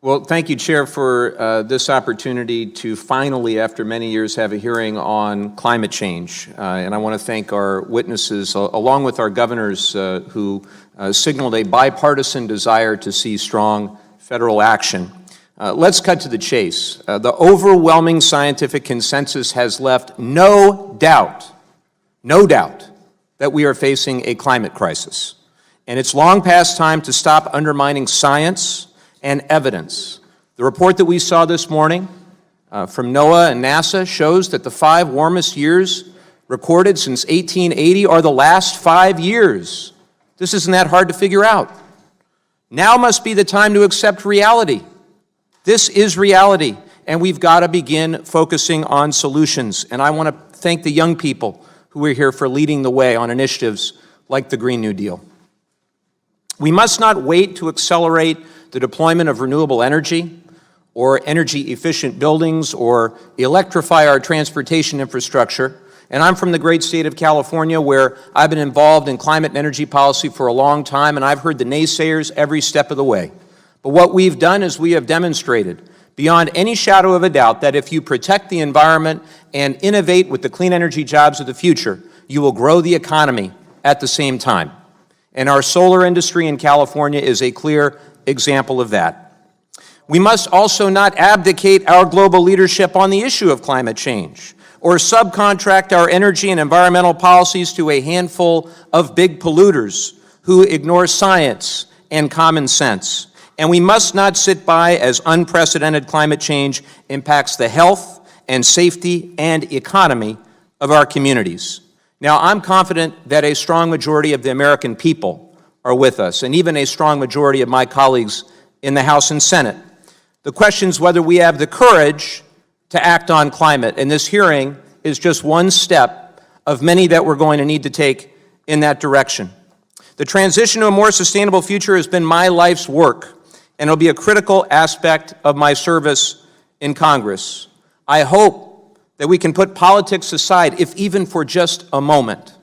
Well, thank you, Chair, for this opportunity to finally, after many years, have a hearing on climate change. And I want to thank our witnesses, along with our governors who signaled a bipartisan desire to see strong federal action. Let's cut to the chase. The overwhelming scientific consensus has left no doubt that we are facing a climate crisis. And it's long past time to stop undermining science and evidence. The report that we saw this morning from NOAA and NASA shows that the 5 warmest years recorded since 1880 are the last 5 years. This isn't that hard to figure out. Now must be the time to accept reality. This is reality, and we've got to begin focusing on solutions. And I want to thank the young people who are here for leading the way on initiatives like the Green New Deal. We must not wait to accelerate the deployment of renewable energy or energy-efficient buildings or electrify our transportation infrastructure. And I'm from the great state of California, where I've been involved in climate and energy policy for a long time, and I've heard the naysayers every step of the way. But what we've done is we have demonstrated beyond any shadow of a doubt that if you protect the environment and innovate with the clean energy jobs of the future, you will grow the economy at the same time. And our solar industry in California is a clear example of that. We must also not abdicate our global leadership on the issue of climate change or subcontract our energy and environmental policies to a handful of big polluters who ignore science and common sense. And we must not sit by as unprecedented climate change impacts the health and safety and economy of our communities. Now, I'm confident that a strong majority of the American people are with us, and even a strong majority of my colleagues in the House and Senate. The question is whether we have the courage to act on climate, and this hearing is just one step of many that we're going to need to take in that direction. The transition to a more sustainable future has been my life's work, and it'll be a critical aspect of my service in Congress. I hope that we can put politics aside, if even for just a moment,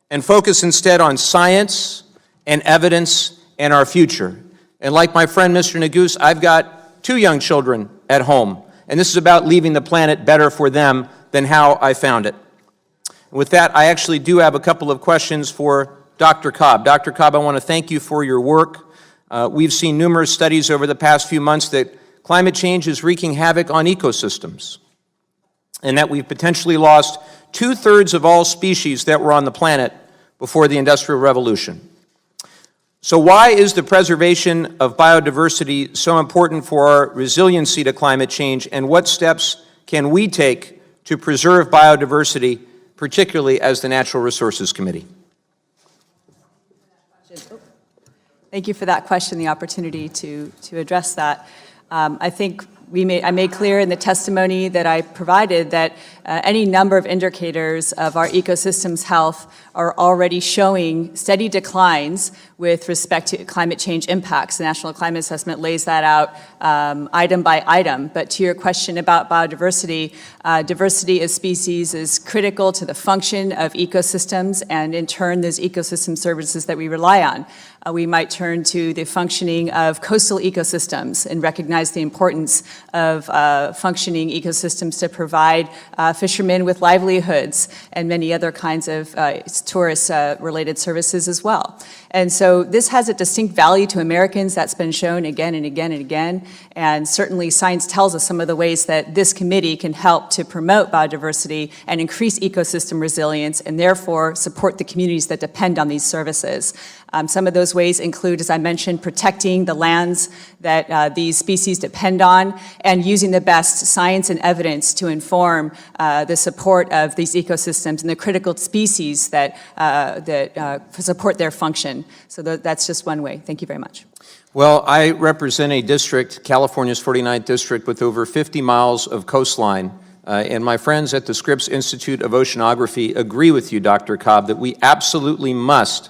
and focus instead on science and evidence and our future. And like my friend Mr. Neguse, I've got 2 young children at home, and this is about leaving the planet better for them than how I found it. And with that, I actually do have a couple of questions for Dr. Cobb. Dr. Cobb, I want to thank you for your work. We've seen numerous studies over the past few months that climate change is wreaking havoc on ecosystems, and that we've potentially lost 2/3 of all species that were on the planet before the Industrial Revolution. So why is the preservation of biodiversity so important for our resiliency to climate change, and what steps can we take to preserve biodiversity, particularly as the Natural Resources Committee? Thank you for that question, the opportunity to address that. I think I made clear in the testimony that I provided that any number of indicators of our ecosystem's health are already showing steady declines with respect to climate change impacts. The National Climate Assessment lays that out item by item. But to your question about biodiversity, diversity of species is critical to the function of ecosystems, and in turn, those ecosystem services that we rely on. We might turn to the functioning of coastal ecosystems and recognize the importance of functioning ecosystems to provide fishermen with livelihoods and many other kinds of tourist-related services as well. And so this has a distinct value to Americans. That's been shown again and again and again. And certainly science tells us some of the ways that this committee can help to promote biodiversity and increase ecosystem resilience, and therefore support the communities that depend on these services. Some of those ways include, as I mentioned, protecting the lands that these species depend on, and using the best science and evidence to inform the support of these ecosystems and the critical species that support their function. So that's just one way. Thank you very much. Well, I represent a district, California's 49th district, with over 50 miles of coastline. And my friends at the Scripps Institute of Oceanography agree with you, Dr. Cobb, that we absolutely must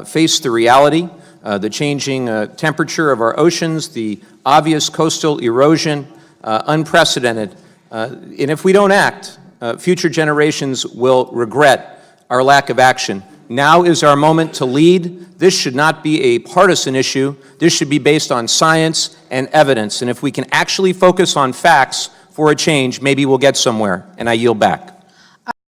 face the reality, the changing temperature of our oceans, the obvious coastal erosion, unprecedented. And if we don't act, future generations will regret our lack of action Now is our moment to lead. This should not be a partisan issue. This should be based on science and evidence. And if we can actually focus on facts for a change, maybe we'll get somewhere. And I yield back.